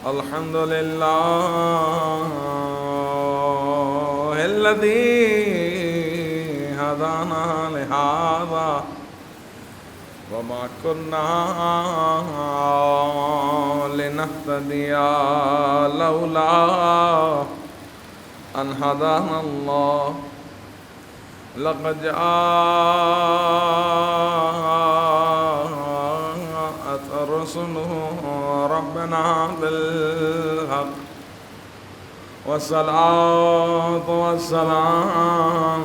الحمد لله الذي هدانا لهذا وما كنا لنهتدي لولا أن هدانا الله لقد جاءت رسل ربنا بالحق والصلاة والسلام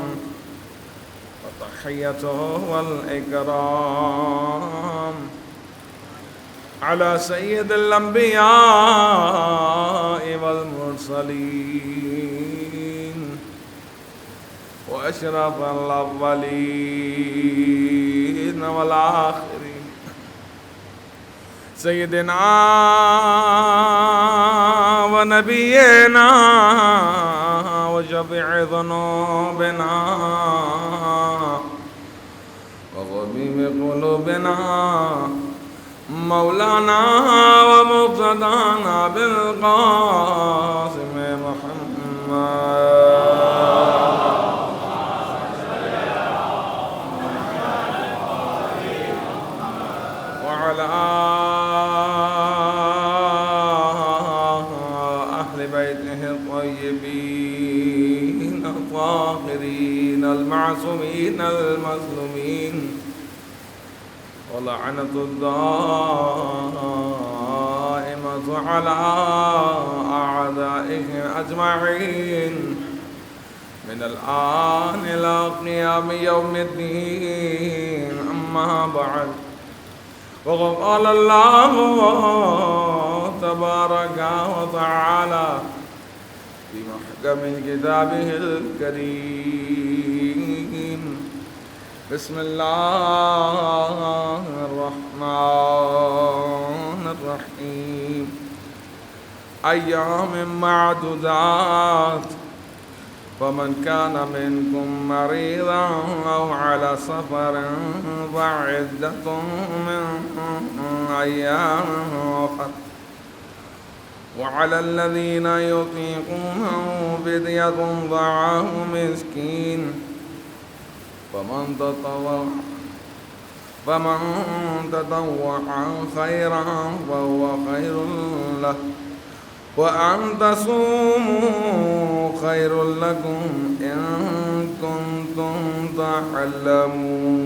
وتحيته والإكرام على سيد الأنبياء والمرسلين وأشرف الأولين والآخرين سيدنا ونبينا وشفيع ذنوبنا وطبيب قلوبنا مولانا ومقتدانا بالقاسم محمد وعلى أهل بيته الطيبين الطاهرين المعصومين المظلومين ولعنة الدائمة على أعدائهم أجمعين من الآن إلى قيام يوم الدين أما بعد وقد قال الله تبارك وتعالى في محكم كتابه الكريم بسم الله الرحمن الرحيم أيام معدودات فمن كان منكم مريضا أو على سفر فعدة من أيام أخر وعلى الذين يطيقونه فدية طعام مسكين فمن تطوع خيرا فهو خير له وأن تصوموا خير لكم إن كنتم تعلمون.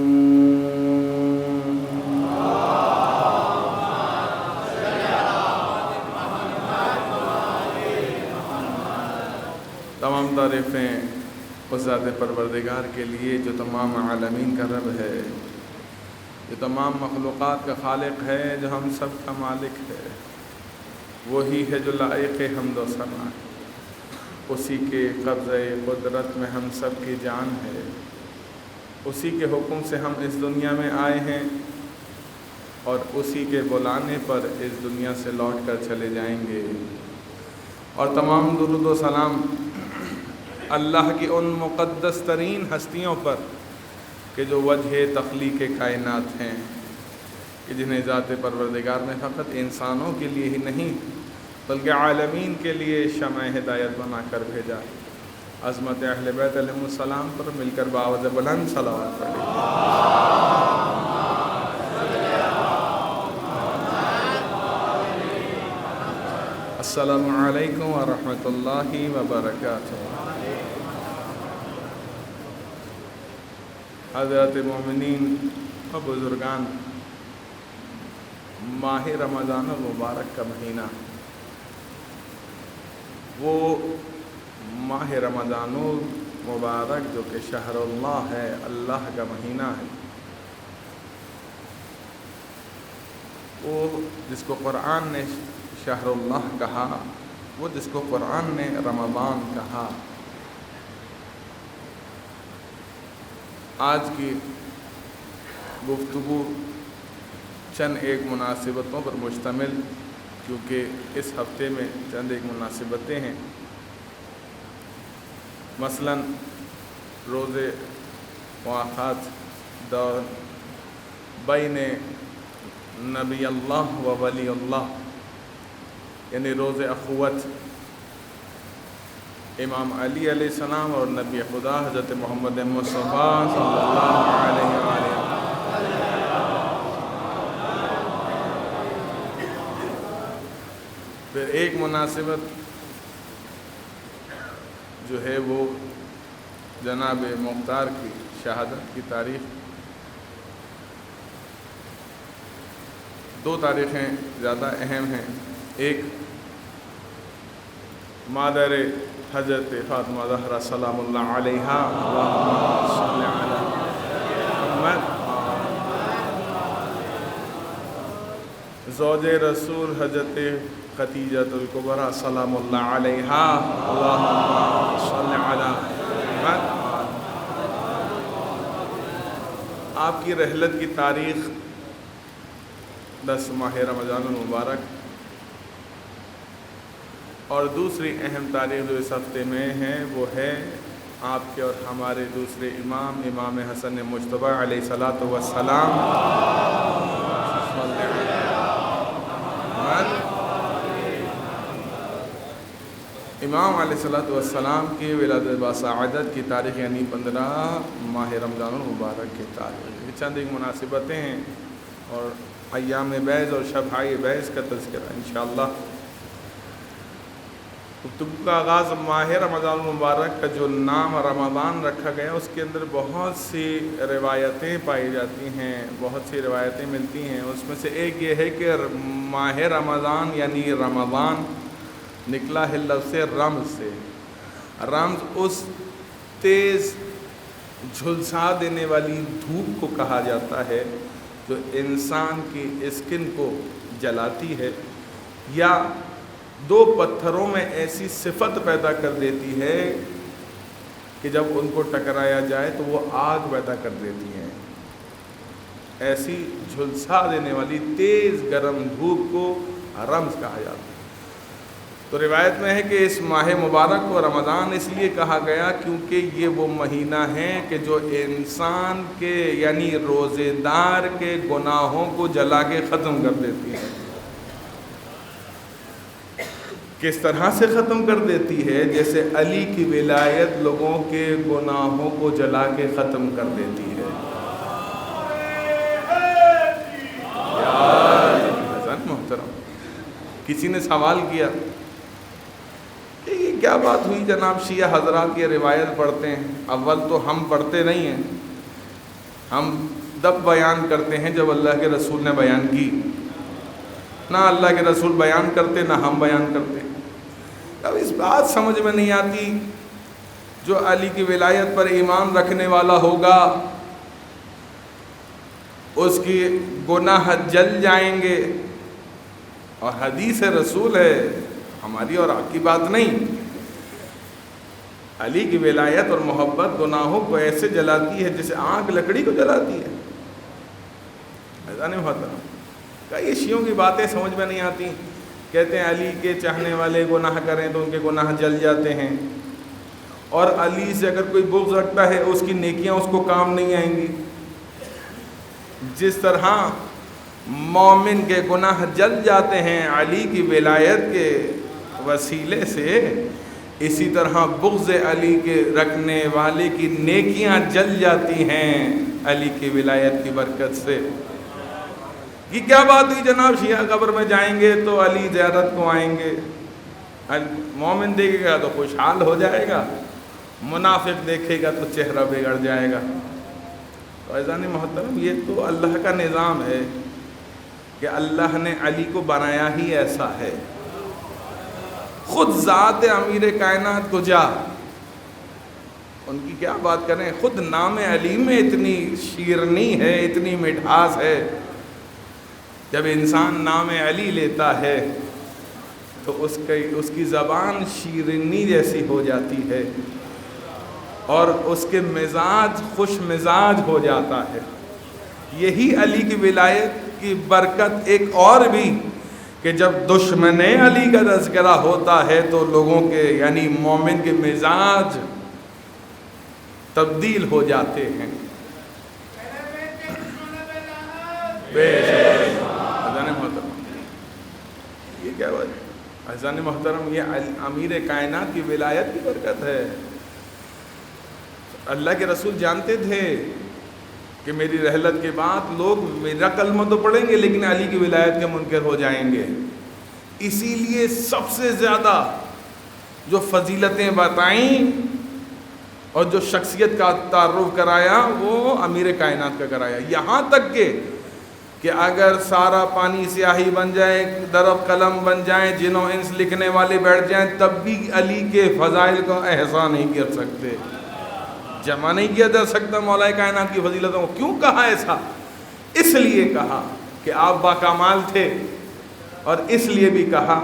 تمام تعریفیں اس ذات پروردگار کے لیے جو تمام عالمین کا رب ہے، جو تمام مخلوقات کا خالق ہے، جو ہم سب کا مالک ہے۔ وہی ہے جو لائق حمد و ثنا ہے، اسی کے قبضۂ قدرت میں ہم سب کی جان ہے، اسی کے حکم سے ہم اس دنیا میں آئے ہیں اور اسی کے بلانے پر اس دنیا سے لوٹ کر چلے جائیں گے۔ اور تمام درود و سلام اللہ کی ان مقدس ترین ہستیوں پر کہ جو وجہ تخلیق کائنات ہیں، کہ جنہیں ذات پروردگار نے فقط انسانوں کے لیے ہی نہیں بلکہ عالمین کے لیے شمع ہدایت بنا کر بھیجا۔ عظمت اہل بیت علیہم السلام پر مل کر باوجہ بلند صلوات پڑھیں۔ السلام علیکم ورحمۃ اللہ وبرکاتہ۔ حضرات مومنین و بزرگان، ماہ رمضان المبارک کا مہینہ، وہ ماہ رمضان المبارک جو کہ شہر اللہ ہے، اللہ کا مہینہ ہے، وہ جس کو قرآن نے شہر اللہ کہا، وہ جس کو قرآن نے رمضان کہا۔ آج کی گفتگو چند ایک مناسبتوں پر مشتمل، کیونکہ اس ہفتے میں چند ایک مناسبتیں ہیں۔ مثلاً روز مواخات دور بین نبی اللہ و ولی اللہ، یعنی روز اخوت امام علی علیہ السلام اور نبی خدا حضرت محمد مصطفیٰ صلی اللہ علیہ وآلہ پھر ایک مناسبت جو ہے وہ جناب مختار کی شہادت کی تاریخ. 2 تاریخیں زیادہ اہم ہیں. ایک مادر حضرت فاطمہ زہرا سلام اللہ علیہا اللہم صل علی محمد، زوج رسول حضرت خدیجۃ الکبریٰ سلام اللہ علیہا اللہم صل علی محمد. آپ کی رحلت کی تاریخ 10 ماہ رمضان المبارک، اور دوسری اہم تاریخ جو اس ہفتے میں ہے وہ ہے آپ کے اور ہمارے دوسرے امام حسن مجتبیٰ علیہ الصلاۃ والسلام امام علیہ الصلاۃ والسلام کی ولادت باسعادت کی تاریخ یعنی 15 ماہ رمضان المبارک کی تاریخ. چند ایک مناسبتیں ہیں اور ایام بیض اور شبہائے بیض کا تذکرہ انشاءاللہ. گفتگو کا آغاز ماہ رمضان المبارک کا جو نام رمضان رکھا گیا اس کے اندر بہت سی روایتیں پائی جاتی ہیں، بہت سی روایتیں ملتی ہیں. اس میں سے ایک یہ ہے کہ ماہ رمضان یعنی رمضان نکلا ہے لفظ رمز سے. رمز اس تیز جھلسا دینے والی دھوپ کو کہا جاتا ہے جو انسان کی اسکن کو جلاتی ہے یا 2 پتھروں میں ایسی صفت پیدا کر دیتی ہے کہ جب ان کو ٹکرایا جائے تو وہ آگ پیدا کر دیتی ہیں. ایسی جھلسا دینے والی تیز گرم دھوپ کو رمز کہا جاتا ہے. تو روایت میں ہے کہ اس ماہ مبارک کو رمضان اس لیے کہا گیا کیونکہ یہ وہ مہینہ ہے کہ جو انسان کے یعنی روزے دار کے گناہوں کو جلا کے ختم کر دیتی ہے. کس طرح سے ختم کر دیتی ہے؟ جیسے علی کی ولایت لوگوں کے گناہوں کو جلا کے ختم کر دیتی ہے. محترم کسی نے سوال کیا کہ یہ کیا بات ہوئی جناب، شیعہ حضرات یہ روایت پڑھتے ہیں. اول تو ہم پڑھتے نہیں ہیں، ہم تب بیان کرتے ہیں جب اللہ کے رسول نے بیان کی. نہ اللہ کے رسول بیان کرتے نہ ہم بیان کرتے. اب اس بات سمجھ میں نہیں آتی جو علی کی ولایت پر ایمان رکھنے والا ہوگا اس کی گناہ جل جائیں گے، اور حدیث رسول ہے، ہماری اور آپ کی بات نہیں. علی کی ولایت اور محبت گناہوں کو ایسے جلاتی ہے جیسے آگ لکڑی کو جلاتی ہے. ایسا نہیں ہوتا کہ یہ شیعوں کی باتیں سمجھ میں نہیں آتی. کہتے ہیں علی کے چاہنے والے گناہ کریں تو ان کے گناہ جل جاتے ہیں، اور علی سے اگر کوئی بغض رکھتا ہے اس کی نیکیاں اس کو کام نہیں آئیں گی. جس طرح مومن کے گناہ جل جاتے ہیں علی کی ولایت کے وسیلے سے، اسی طرح بغض علی کے رکھنے والے کی نیکیاں جل جاتی ہیں علی کی ولایت کی برکت سے. یہ کیا بات ہوئی جناب، شیعہ قبر میں جائیں گے تو علی زیارت کو آئیں گے، مومن دیکھے گا تو خوشحال ہو جائے گا، منافق دیکھے گا تو چہرہ بگڑ جائے گا. تو عزیزان محترم یہ تو اللہ کا نظام ہے کہ اللہ نے علی کو بنایا ہی ایسا ہے. خود ذات امیر کائنات کو جا ان کی کیا بات کریں، خود نام علی میں اتنی شیرنی ہے، اتنی مٹھاس ہے. جب انسان نام علی لیتا ہے تو اس کی زبان شیرنی جیسی ہو جاتی ہے اور اس کے مزاج خوش مزاج ہو جاتا ہے. یہی علی کی ولایت کی برکت ایک اور بھی کہ جب دشمن علی کا تذکرہ ہوتا ہے تو لوگوں کے یعنی مومن کے مزاج تبدیل ہو جاتے ہیں. یہ کیا بات ہے؟ عزیزان محترم، یہ امیر کائنات کی ولایت کی برکت ہے۔ اللہ کے رسول جانتے تھے کہ میری رحلت کے بعد لوگ میرا کلمہ تو پڑھیں گے لیکن علی کی ولایت کے منکر ہو جائیں گے، اسی لیے سب سے زیادہ جو فضیلتیں بتائیں اور جو شخصیت کا تعارف کرایا وہ امیر کائنات کا کرایا، یہاں تک کہ اگر سارا پانی سیاہی بن جائے، درخت قلم بن جائیں، جنوں انس لکھنے والے بیٹھ جائیں، تب بھی علی کے فضائل کو احصا نہیں کر سکتے، جمع نہیں کیا جا سکتا مولا کائنات کی فضیلتوں کو۔ کیوں کہا ایسا؟ اس لیے کہا کہ آپ باکمال تھے، اور اس لیے بھی کہا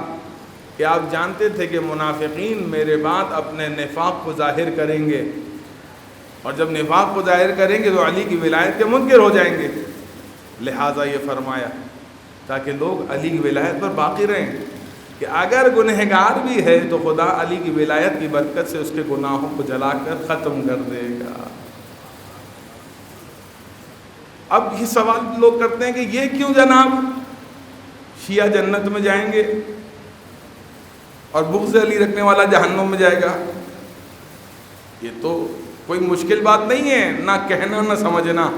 کہ آپ جانتے تھے کہ منافقین میرے بعد اپنے نفاق کو ظاہر کریں گے، اور جب نفاق کو ظاہر کریں گے تو علی کی ولایت کے منکر ہو جائیں گے، لہٰذا یہ فرمایا تاکہ لوگ علی کی ولایت پر باقی رہیں کہ اگر گنہگار بھی ہے تو خدا علی کی ولایت کی برکت سے اس کے گناہوں کو جلا کر ختم کر دے گا۔ اب یہ سوال لوگ کرتے ہیں کہ یہ کیوں جناب شیعہ جنت میں جائیں گے اور بغض علی رکھنے والا جہنم میں جائے گا؟ یہ تو کوئی مشکل بات نہیں ہے، نہ کہنا نہ سمجھنا۔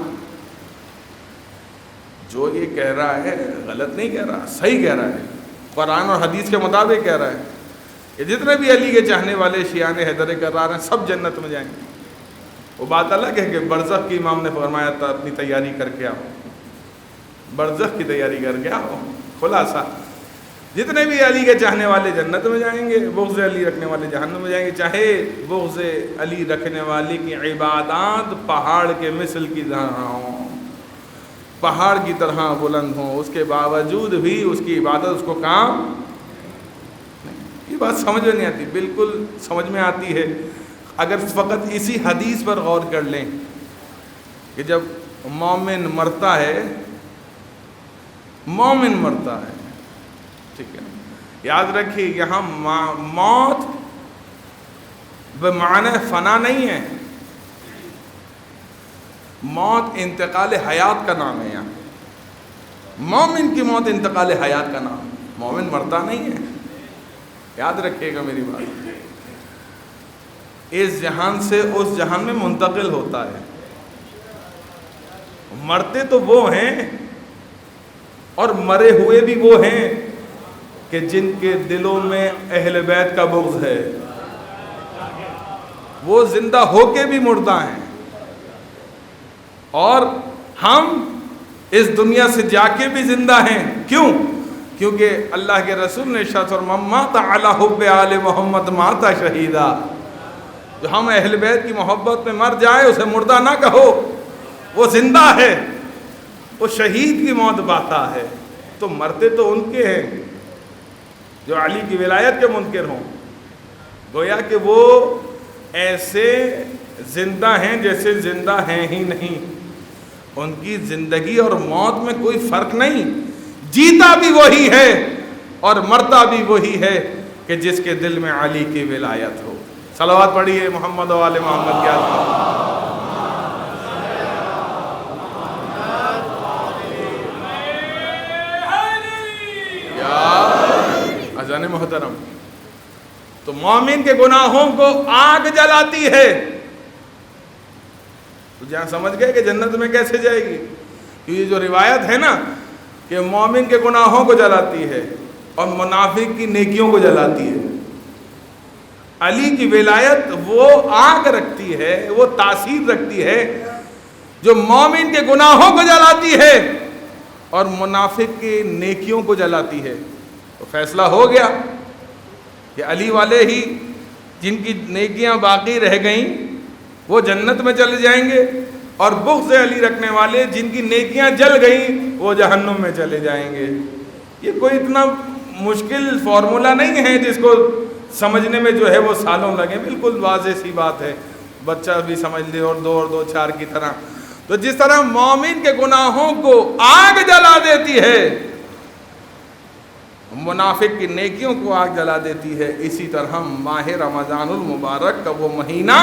جو یہ کہہ رہا ہے غلط نہیں کہہ رہا، صحیح کہہ رہا ہے، قرآن اور حدیث کے مطابق کہہ رہا ہے کہ جتنے بھی علی کے چاہنے والے شیعان حیدر کرار ہیں سب جنت میں جائیں گے۔ وہ بات الگ ہے کہ برزخ کی امام نے فرمایا تھا اپنی تیاری کر کے آؤ، برزخ کی تیاری کر کے آؤ۔ خلاصہ جتنے بھی علی کے چاہنے والے جنت میں جائیں گے، بغض علی رکھنے والے جہنم میں جائیں گے، چاہے بغض علی رکھنے والے کی عبادات پہاڑ کے مثل کی طرح ہوں، پہاڑ کی طرح بلند ہوں، اس کے باوجود بھی اس کی عبادت اس کو کام نہیں۔ یہ بات سمجھ میں نہیں آتی، بالکل سمجھ میں آتی ہے اگر فقط اسی حدیث پر غور کر لیں کہ جب مومن مرتا ہے، مومن مرتا ہے، ٹھیک ہے، یاد رکھیے یہاں موت بمعنی فنا نہیں ہے، موت انتقال حیات کا نام ہے۔ یہاں مومن کی موت انتقال حیات کا نام، مومن مرتا نہیں ہے، یاد رکھیے گا میری بات۔ اس جہان سے اس جہان میں منتقل ہوتا ہے، مرتے تو وہ ہیں اور مرے ہوئے بھی وہ ہیں کہ جن کے دلوں میں اہل بیت کا بغض ہے، وہ زندہ ہو کے بھی مردہ ہیں، اور ہم اس دنیا سے جا کے بھی زندہ ہیں۔ کیوں؟ کیونکہ اللہ کے رسول نے ارشاد فرمایا مات علی حب آل محمد مات شہیدا، جو ہم اہل بیت کی محبت میں مر جائے اسے مردہ نہ کہو، وہ زندہ ہے، وہ شہید کی موت پاتا ہے۔ تو مرتے تو ان کے ہیں جو علی کی ولایت کے منکر ہوں، گویا کہ وہ ایسے زندہ ہیں جیسے زندہ ہیں ہی نہیں، ان کی زندگی اور موت میں کوئی فرق نہیں، جیتا بھی وہی ہے اور مرتا بھی وہی ہے کہ جس کے دل میں علی کی ولایت ہو۔ صلوات پڑھیے محمد و آل محمد کے آقا۔ اذان محترم، تو مومن کے گناہوں کو آگ جلاتی ہے، تو جہاں سمجھ گئے کہ جنت میں کیسے جائے گی، یہ جو روایت ہے نا کہ مومن کے گناہوں کو جلاتی ہے اور منافق کی نیکیوں کو جلاتی ہے۔ علی کی ولایت وہ آگ رکھتی ہے، وہ تاثیر رکھتی ہے جو مومن کے گناہوں کو جلاتی ہے اور منافق کی نیکیوں کو جلاتی ہے۔ تو فیصلہ ہو گیا کہ علی والے ہی جن کی نیکیاں باقی رہ گئیں وہ جنت میں چلے جائیں گے، اور بغض علی رکھنے والے جن کی نیکیاں جل گئیں وہ جہنم میں چلے جائیں گے۔ یہ کوئی اتنا مشکل فارمولا نہیں ہے جس کو سمجھنے میں جو ہے وہ سالوں لگے، بالکل واضح سی بات ہے، بچہ بھی سمجھ لے، اور دو چار کی طرح۔ تو جس طرح مومن کے گناہوں کو آگ جلا دیتی ہے، منافق کی نیکیوں کو آگ جلا دیتی ہے، اسی طرح ماہ رمضان المبارک کا وہ مہینہ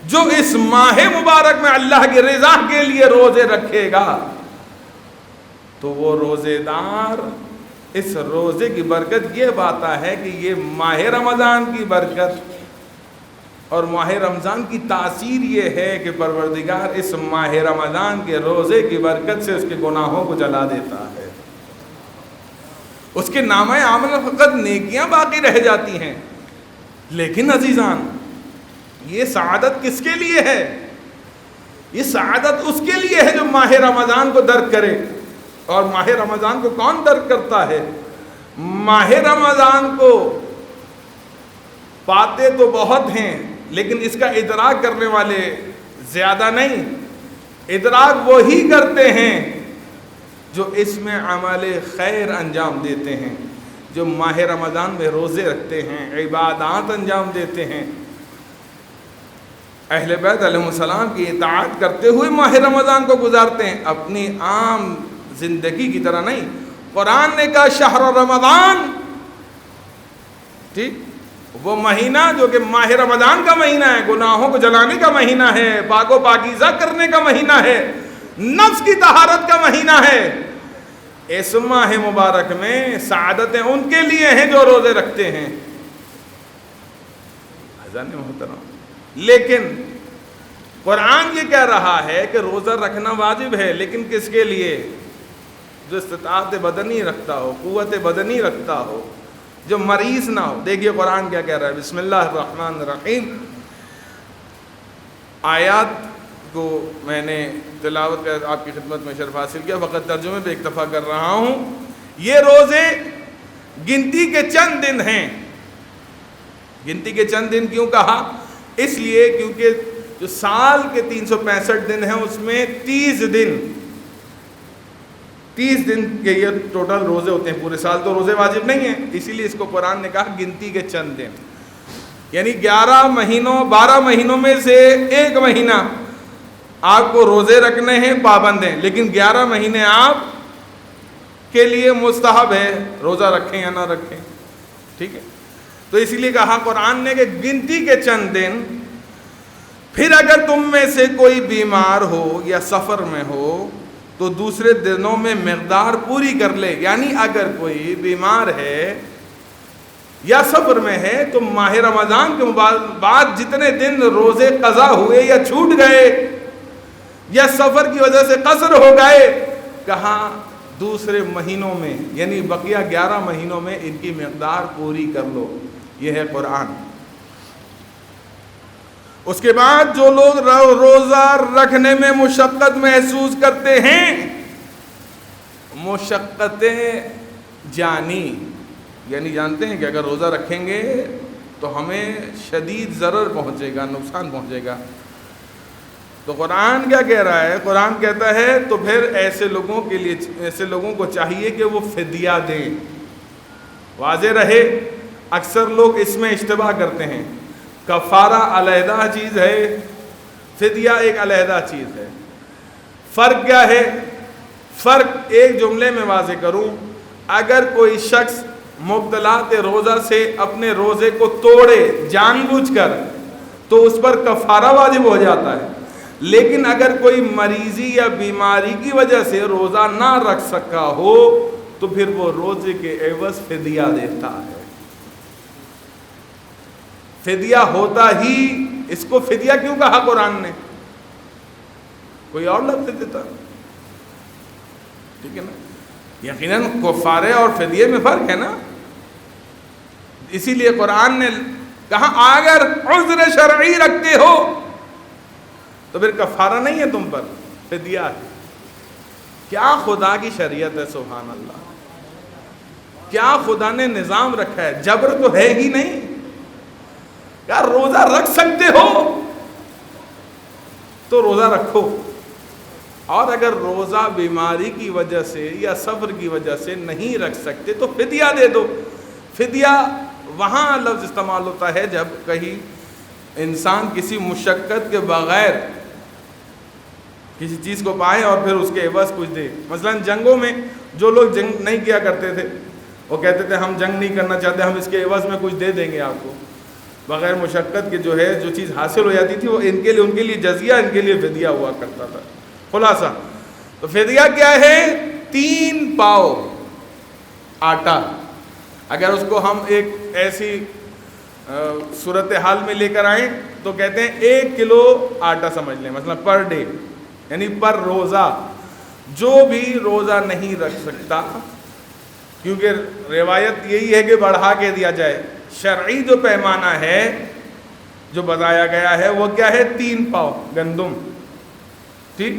جو اس ماہ مبارک میں اللہ کی رضا کے لیے روزے رکھے گا، تو وہ روزے دار اس روزے کی برکت یہ بات ہے کہ یہ ماہ رمضان کی برکت اور ماہ رمضان کی تاثیر یہ ہے کہ پروردگار اس ماہ رمضان کے روزے کی برکت سے اس کے گناہوں کو جلا دیتا ہے، اس کے نامہ اعمال فقط نیکیاں باقی رہ جاتی ہیں۔ لیکن عزیزان، یہ سعادت کس کے لیے ہے؟ یہ سعادت اس کے لیے ہے جو ماہ رمضان کو درک کرے۔ اور ماہ رمضان کو کون درک کرتا ہے؟ ماہ رمضان کو پاتے تو بہت ہیں لیکن اس کا ادراک کرنے والے زیادہ نہیں۔ ادراک وہی کرتے ہیں جو اس میں عمل خیر انجام دیتے ہیں، جو ماہ رمضان میں روزے رکھتے ہیں، عبادات انجام دیتے ہیں، اہل بیت علیہ السلام کی اطاعت کرتے ہوئے ماہ رمضان کو گزارتے ہیں، اپنی عام زندگی کی طرح نہیں۔ قرآن نے کہا شہر رمضان، ٹھیک، وہ مہینہ جو کہ ماہ رمضان کا مہینہ ہے، گناہوں کو جلانے کا مہینہ ہے، پاک و پاکیزہ کرنے کا مہینہ ہے، نفس کی طہارت کا مہینہ ہے۔ اس ماہ مبارک میں سعادتیں ان کے لیے ہیں جو روزے رکھتے ہیں۔ حضرت محترم، لیکن قرآن یہ کہہ رہا ہے کہ روزہ رکھنا واجب ہے، لیکن کس کے لیے؟ جو استطاعت بدنی رکھتا ہو، قوت بدنی رکھتا ہو، جو مریض نہ ہو۔ دیکھیے قرآن کیا کہہ رہا ہے، بسم اللہ الرحمن الرحیم۔ آیات کو میں نے تلاوت کر آپ کی خدمت میں شرف حاصل کیا، فقط ترجمے پہ اکتفا کر رہا ہوں۔ یہ روزے گنتی کے چند دن ہیں۔ گنتی کے چند دن کیوں کہا؟ اس لیے کیونکہ جو سال کے 365 دن ہیں اس میں 30 دن کے یہ ٹوٹل روزے ہوتے ہیں۔ پورے سال تو روزے واجب نہیں ہیں، اسی لیے اس کو قرآن نے کہا گنتی کے چند دن، یعنی 12 مہینوں میں سے ایک مہینہ آپ کو روزے رکھنے ہیں، پابند ہیں، لیکن 11 مہینے آپ کے لیے مستحب ہے روزہ رکھیں یا نہ رکھیں، ٹھیک ہے۔ تو اسی لیے کہا قرآن نے کہ گنتی کے چند دن۔ پھر اگر تم میں سے کوئی بیمار ہو یا سفر میں ہو تو دوسرے دنوں میں مقدار پوری کر لے، یعنی اگر کوئی بیمار ہے یا سفر میں ہے تو ماہ رمضان کے بعد جتنے دن روزے قضا ہوئے یا چھوٹ گئے یا سفر کی وجہ سے قصر ہو گئے، کہاں دوسرے مہینوں میں، یعنی بقیہ 11 مہینوں میں ان کی مقدار پوری کر لو۔ یہ ہے قرآن۔ اس کے بعد جو لوگ روزہ رکھنے میں مشقت محسوس کرتے ہیں، مشقتیں جانی، یعنی جانتے ہیں کہ اگر روزہ رکھیں گے تو ہمیں شدید ضرر پہنچے گا، نقصان پہنچے گا، تو قرآن کیا کہہ رہا ہے؟ قرآن کہتا ہے تو پھر ایسے لوگوں کو چاہیے کہ وہ فدیہ دیں۔ واضح رہے، اکثر لوگ اس میں اشتباہ کرتے ہیں، کفارہ علیحدہ چیز ہے، فدیہ ایک علیحدہ چیز ہے۔ فرق کیا ہے؟ فرق ایک جملے میں واضح کروں، اگر کوئی شخص مبتلاۃ روزہ سے اپنے روزے کو توڑے جان بوجھ کر تو اس پر کفارہ واجب ہو جاتا ہے، لیکن اگر کوئی مریضی یا بیماری کی وجہ سے روزہ نہ رکھ سکا ہو تو پھر وہ روزے کے عوض فدیہ دیتا ہے۔ فدیہ ہوتا ہی، اس کو فدیہ کیوں کہا قرآن نے؟ کوئی اور لفظ دیتا، ٹھیک ہے نا؟ یقیناً کفارے اور فدیے میں فرق ہے نا، اسی لیے قرآن نے کہا اگر عذر شرعی رکھتے ہو تو پھر کفارہ نہیں ہے تم پر، فدیہ ہے۔ کیا خدا کی شریعت ہے، سبحان اللہ! کیا خدا نے نظام رکھا ہے، جبر تو ہے ہی نہیں۔ کیا روزہ رکھ سکتے ہو تو روزہ رکھو، اور اگر روزہ بیماری کی وجہ سے یا سفر کی وجہ سے نہیں رکھ سکتے تو فدیہ دے دو۔ فدیہ وہاں لفظ استعمال ہوتا ہے جب کہیں انسان کسی مشقت کے بغیر کسی چیز کو پائے اور پھر اس کے عوض کچھ دے۔ مثلا جنگوں میں جو لوگ جنگ نہیں کیا کرتے تھے وہ کہتے تھے ہم جنگ نہیں کرنا چاہتے، ہم اس کے عوض میں کچھ دے دیں گے آپ کو، بغیر مشقت کے جو ہے جو چیز حاصل ہو جاتی تھی وہ ان کے لیے جزیہ، ان کے لیے فدیہ ہوا کرتا تھا۔ خلاصہ تو فدیہ کیا ہے؟ 3 پاؤ آٹا، اگر اس کو ہم ایک ایسی صورتحال میں لے کر آئیں تو کہتے ہیں 1 کلو آٹا سمجھ لیں، مثلا پر ڈے یعنی پر روزہ، جو بھی روزہ نہیں رکھ سکتا، کیونکہ روایت یہی ہے کہ بڑھا کے دیا جائے، شرعی جو پیمانہ ہے جو بتایا گیا ہے وہ کیا ہے؟ 3 پاؤ گندم، ٹھیک.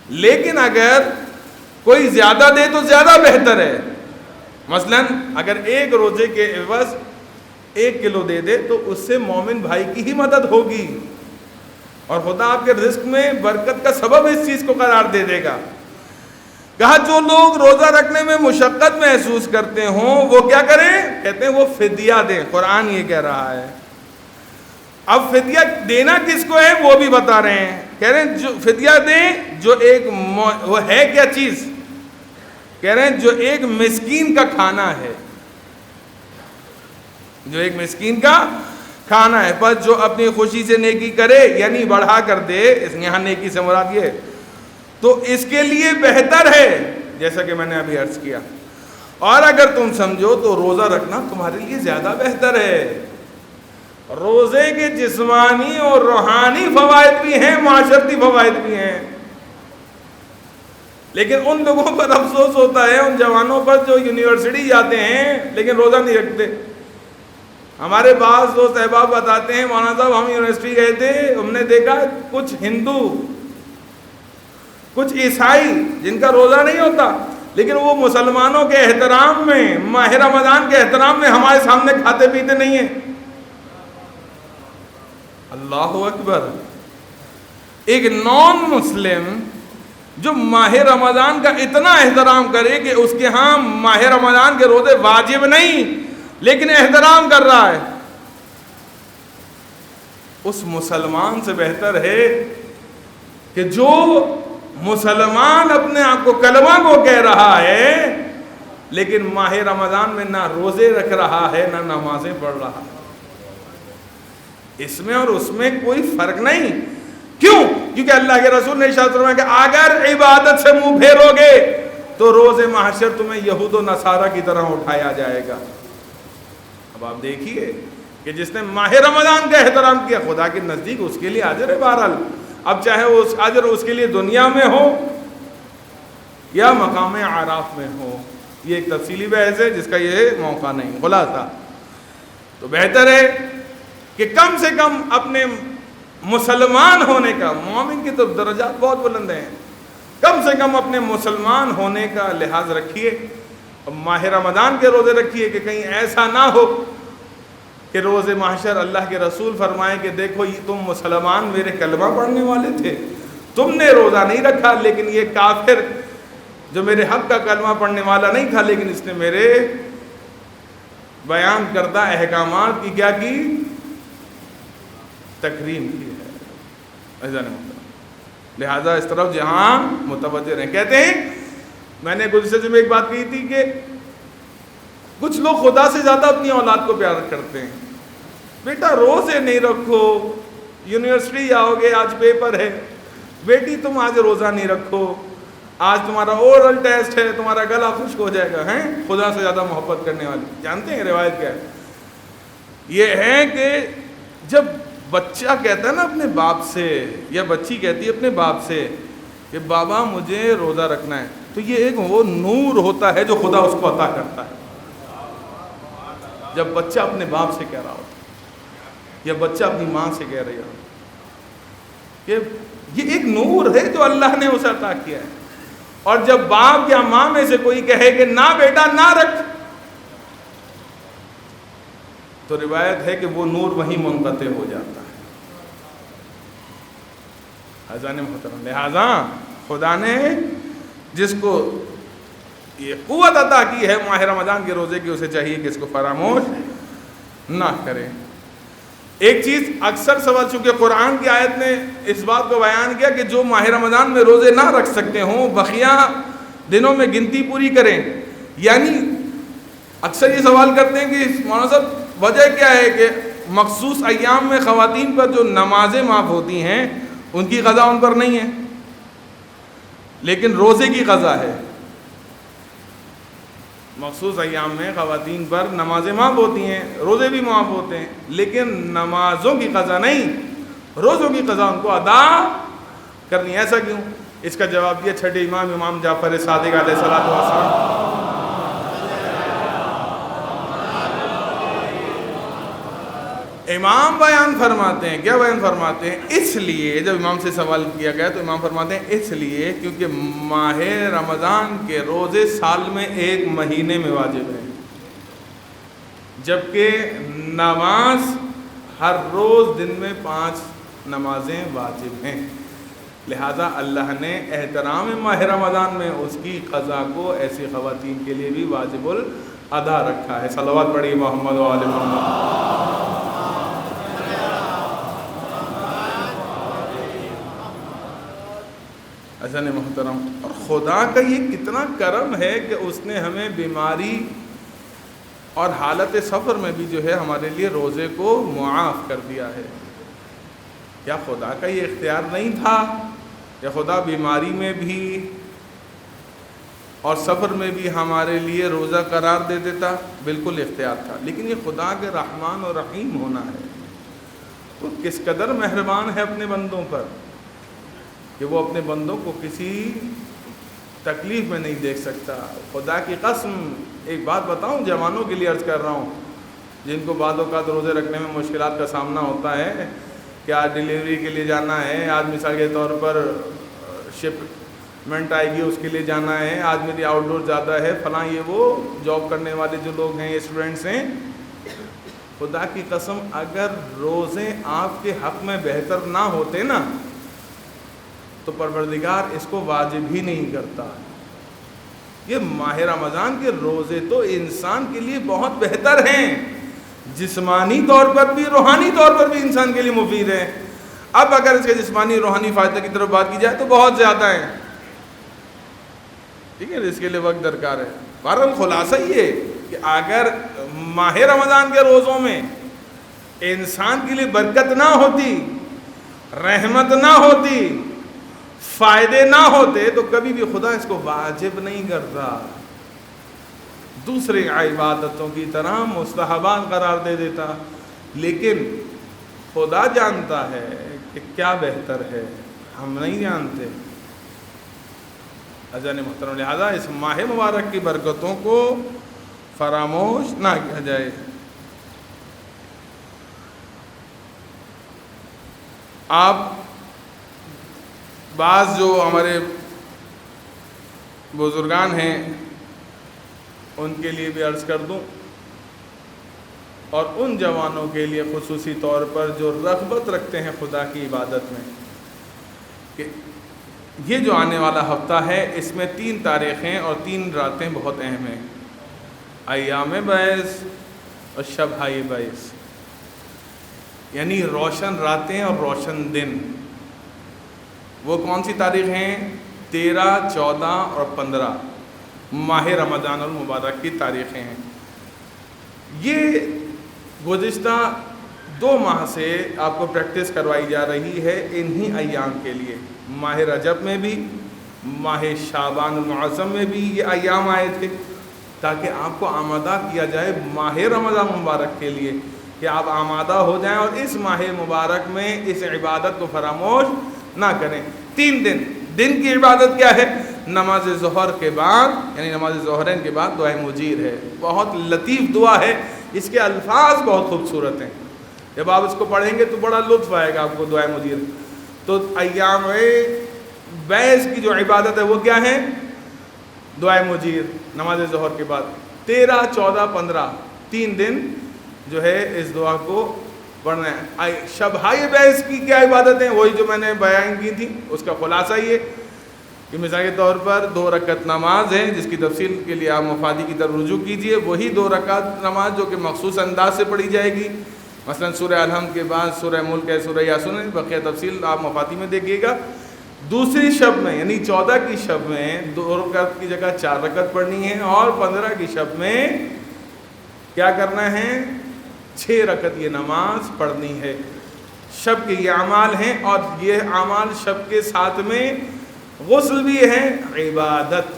لیکن اگر کوئی زیادہ دے تو زیادہ بہتر ہے. مثلا اگر ایک روزے کے عوض 1 کلو دے دے تو اس سے مومن بھائی کی ہی مدد ہوگی، اور خدا آپ کے رزق میں برکت کا سبب اس چیز کو قرار دے دے گا. کہا جو لوگ روزہ رکھنے میں مشقت محسوس کرتے ہوں وہ کیا کریں؟ کہتے ہیں وہ فدیہ دیں. قرآن یہ کہہ رہا ہے. اب فدیہ دینا کس کو ہے وہ بھی بتا رہے ہیں. کہہ رہے ہیں جو فدیہ دیں جو ایک وہ ہے کیا چیز؟ کہہ رہے ہیں جو ایک مسکین کا کھانا ہے، جو ایک مسکین کا کھانا ہے. بس جو اپنی خوشی سے نیکی کرے یعنی بڑھا کر دے، اس یہاں نیکی سے مراد یہ، تو اس کے لیے بہتر ہے، جیسا کہ میں نے ابھی عرض کیا. اور اگر تم سمجھو تو روزہ رکھنا تمہارے لیے زیادہ بہتر ہے. روزے کے جسمانی اور روحانی فوائد بھی ہیں، معاشرتی فوائد بھی ہیں. لیکن ان لوگوں پر افسوس ہوتا ہے، ان جوانوں پر جو یونیورسٹی جاتے ہیں لیکن روزہ نہیں رکھتے. ہمارے بعض دوست احباب بتاتے ہیں، مولانا صاحب ہم یونیورسٹی گئے تھے، ہم نے دیکھا کچھ ہندو، کچھ عیسائی جن کا روزہ نہیں ہوتا لیکن وہ مسلمانوں کے احترام میں، ماہ رمضان کے احترام میں ہمارے سامنے کھاتے پیتے نہیں ہیں. اللہ اکبر. ایک نان مسلم جو ماہ رمضان کا اتنا احترام کرے کہ اس کے ہاں ماہ رمضان کے روزے واجب نہیں لیکن احترام کر رہا ہے، اس مسلمان سے بہتر ہے کہ جو مسلمان اپنے آپ کو کلمہ کو کہہ رہا ہے لیکن ماہ رمضان میں نہ روزے رکھ رہا ہے نہ نمازیں پڑھ رہا ہے. اس میں اور اس میں کوئی فرق نہیں. کیوں؟ کیونکہ اللہ کے رسول نے ارشاد فرمایا کہ اگر عبادت سے منہ پھیرو گے تو روز محشر تمہیں یہود و نصارہ کی طرح اٹھایا جائے گا. اب آپ دیکھیے کہ جس نے ماہ رمضان کا احترام کیا، خدا کے نزدیک اس کے لیے اجر ہے. بہرحال اب چاہے اس اجر اس کے لیے دنیا میں ہو یا مقام اعراف میں ہو، یہ ایک تفصیلی بحث ہے جس کا یہ موقع نہیں. خلاصہ تو بہتر ہے کہ کم سے کم اپنے مسلمان ہونے کا، مومن کی تو درجات بہت بلند ہیں، کم سے کم اپنے مسلمان ہونے کا لحاظ رکھیے. اور ماہ رمضان کے روزے رکھیے کہ کہیں ایسا نہ ہو کہ روز محشر اللہ کے رسول فرمائیں کہ دیکھو یہ تم مسلمان میرے کلمہ پڑھنے والے تھے، تم نے روزہ نہیں رکھا، لیکن یہ کافر جو میرے حق کا کلمہ پڑھنے والا نہیں تھا لیکن اس نے میرے بیان کردہ احکامات کی کیا کی؟ تکریم کی ہے. لہذا اس طرف جہاں متوجہ رہیں. کہتے ہیں میں نے گزشتہ جمعے ایک بات کہی تھی کہ کچھ لوگ خدا سے زیادہ اپنی اولاد کو پیار کرتے ہیں. بیٹا روزے نہیں رکھو، یونیورسٹی جاؤ گے، آج پیپر ہے، بیٹی تم آج روزہ نہیں رکھو، آج تمہارا اورل ٹیسٹ ہے، تمہارا گلا خشک ہو جائے گا. ہیں خدا سے زیادہ محبت کرنے والی. جانتے ہیں روایت کیا ہے؟ یہ ہے کہ جب بچہ کہتا ہے نا اپنے باپ سے، یا بچی کہتی ہے اپنے باپ سے کہ بابا مجھے روزہ رکھنا ہے، تو یہ ایک وہ نور ہوتا ہے جو خدا اس کو عطا کرتا ہے. جب بچہ اپنے باپ سے کہہ رہا ہوتا یا بچہ اپنی ماں سے کہہ رہی ہو کہ یہ ایک نور ہے جو اللہ نے اسے عطا کیا ہے. اور جب باپ یا ماں میں سے کوئی کہے کہ نہ بیٹا نہ رکھ، تو روایت ہے کہ وہ نور وہیں منقطع ہو جاتا ہے. حضرت محترم، لہذا خدا نے جس کو یہ قوت عطا کی ہے ماہ رمضان کے روزے کی، اسے چاہیے کہ اس کو فراموش نہ کرے. ایک چیز اکثر سوال، چونکہ قرآن کی آیت نے اس بات کو بیان کیا کہ جو ماہ رمضان میں روزے نہ رکھ سکتے ہوں بقیہ دنوں میں گنتی پوری کریں. یعنی اکثر یہ سوال کرتے ہیں کہ مولانا صاحب وجہ کیا ہے کہ مخصوص ایام میں خواتین پر جو نمازیں معاف ہوتی ہیں ان کی قضا ان پر نہیں ہے لیکن روزے کی قضا ہے. مخصوص ایام میں خواتین پر نمازیں معاف ہوتی ہیں، روزے بھی معاف ہوتے ہیں، لیکن نمازوں کی قضا نہیں، روزوں کی قضا ان کو ادا کرنی ہے۔ ایسا کیوں؟ اس کا جواب دیا چھٹے امام جعفر صادق علیہ السلام۔ امام بیان فرماتے ہیں، کیا بیان فرماتے ہیں؟ اس لیے جب امام سے سوال کیا گیا تو امام فرماتے ہیں اس لیے کیونکہ ماہ رمضان کے روزے سال میں ایک مہینے میں واجب ہیں، جبکہ نماز ہر روز دن میں 5 نمازیں واجب ہیں، لہذا اللہ نے احترام ماہ رمضان میں اس کی قضا کو ایسی خواتین کے لیے بھی واجب الادا رکھا ہے۔ صلوات پڑھیے محمد و آل محمد۔ حسن محترم، اور خدا کا یہ کتنا کرم ہے کہ اس نے ہمیں بیماری اور حالت سفر میں بھی جو ہے ہمارے لیے روزے کو معاف کر دیا ہے۔ کیا خدا کا یہ اختیار نہیں تھا؟ یا خدا بیماری میں بھی اور سفر میں بھی ہمارے لیے روزہ قرار دے دیتا؟ بالکل اختیار تھا، لیکن یہ خدا کے رحمان اور رحیم ہونا ہے۔ وہ کس قدر مہربان ہے اپنے بندوں پر کہ وہ اپنے بندوں کو کسی تکلیف میں نہیں دیکھ سکتا۔ خدا کی قسم ایک بات بتاؤں، جوانوں کے لیے عرض کر رہا ہوں جن کو بعض اوقات روزے رکھنے میں مشکلات کا سامنا ہوتا ہے کہ آج ڈیلیوری کے لیے جانا ہے، آج مثال کے طور پر شپمنٹ آئے گی اس کے لیے جانا ہے، آج میری آؤٹ ڈور زیادہ ہے، فلاں یہ وہ جاب کرنے والے جو لوگ ہیں، اسٹوڈنٹس ہیں، خدا کی قسم اگر روزے آپ کے حق میں بہتر نہ ہوتے نا تو پروردگار اس کو واجب ہی نہیں کرتا۔ یہ ماہ رمضان کے روزے تو انسان کے لیے بہت بہتر ہیں، جسمانی طور پر بھی روحانی طور پر بھی انسان کے لیے مفید ہیں۔ اب اگر اس کے جسمانی روحانی فائدے کی طرف بات کی جائے تو بہت زیادہ ہیں، ٹھیک ہے، اس کے لیے وقت درکار ہے۔ بہرحال خلاصہ یہ کہ اگر ماہ رمضان کے روزوں میں انسان کے لیے برکت نہ ہوتی، رحمت نہ ہوتی، فائدے نہ ہوتے تو کبھی بھی خدا اس کو واجب نہیں کرتا، دوسرے عبادتوں کی طرح مستحبات قرار دے دیتا۔ لیکن خدا جانتا ہے کہ کیا بہتر ہے، ہم نہیں جانتے۔ عزیزان محترم، لہذا اس ماہ مبارک کی برکتوں کو فراموش نہ کیا جائے۔ آپ بعض جو ہمارے بزرگان ہیں ان کے لیے بھی عرض کر دوں، اور ان جوانوں کے لیے خصوصی طور پر جو رغبت رکھتے ہیں خدا کی عبادت میں، کہ یہ جو آنے والا ہفتہ ہے اس میں 3 تاریخیں اور 3 راتیں بہت اہم ہیں، ایام بعث اور شب بعث، یعنی روشن راتیں اور روشن دن۔ وہ کون سی تاریخ ہیں؟ 13، 14 اور 15 ماہ رمضان المبارک کی تاریخیں ہیں۔ یہ گزشتہ 2 ماہ سے آپ کو پریکٹس کروائی جا رہی ہے انہی ایام کے لیے۔ ماہ رجب میں بھی، ماہ شعبان المعظم میں بھی یہ ایام آئے تھے تاکہ آپ کو آمادہ کیا جائے ماہ رمضان مبارک کے لیے، کہ آپ آمادہ ہو جائیں اور اس ماہ مبارک میں اس عبادت کو فراموش نہ کریں۔ 3 دن کی عبادت کیا ہے؟ نماز ظہر کے بعد، یعنی نماز ظہرین کے بعد دعائے مجیر ہے، بہت لطیف دعا ہے، اس کے الفاظ بہت خوبصورت ہیں، جب آپ اس کو پڑھیں گے تو بڑا لطف آئے گا آپ کو دعائے مجیر۔ تو ایام بعث کی جو عبادت ہے وہ کیا ہے؟ دعائے مجیر نماز ظہر کے بعد 13، 14، 15 3 دن جو ہے اس دعا کو پڑھنا ہے۔ شب بعث کی کیا عبادت ہیں؟ وہی جو میں نے بیان کی تھی، اس کا خلاصہ یہ کہ مثال کے طور پر 2 رکعت نماز ہے جس کی تفصیل کے لیے آپ مفادی کی طرف رجوع کیجئے، وہی 2 رکعت نماز جو کہ مخصوص انداز سے پڑھی جائے گی، مثلا سورہ الحمد کے بعد سورہ ملک ہے، سورہ یاسین ہے، بقیہ تفصیل آپ مفادی میں دیکھیے گا۔ دوسری شب میں یعنی 14 کی شب میں 2 رکعت کی جگہ 4 رکعت پڑھنی ہے، اور 15 کی شب میں کیا کرنا ہے؟ 6 رکعت یہ نماز پڑھنی ہے۔ شب کے یہ اعمال ہیں، اور یہ اعمال شب کے ساتھ میں غسل بھی ہے، عبادت۔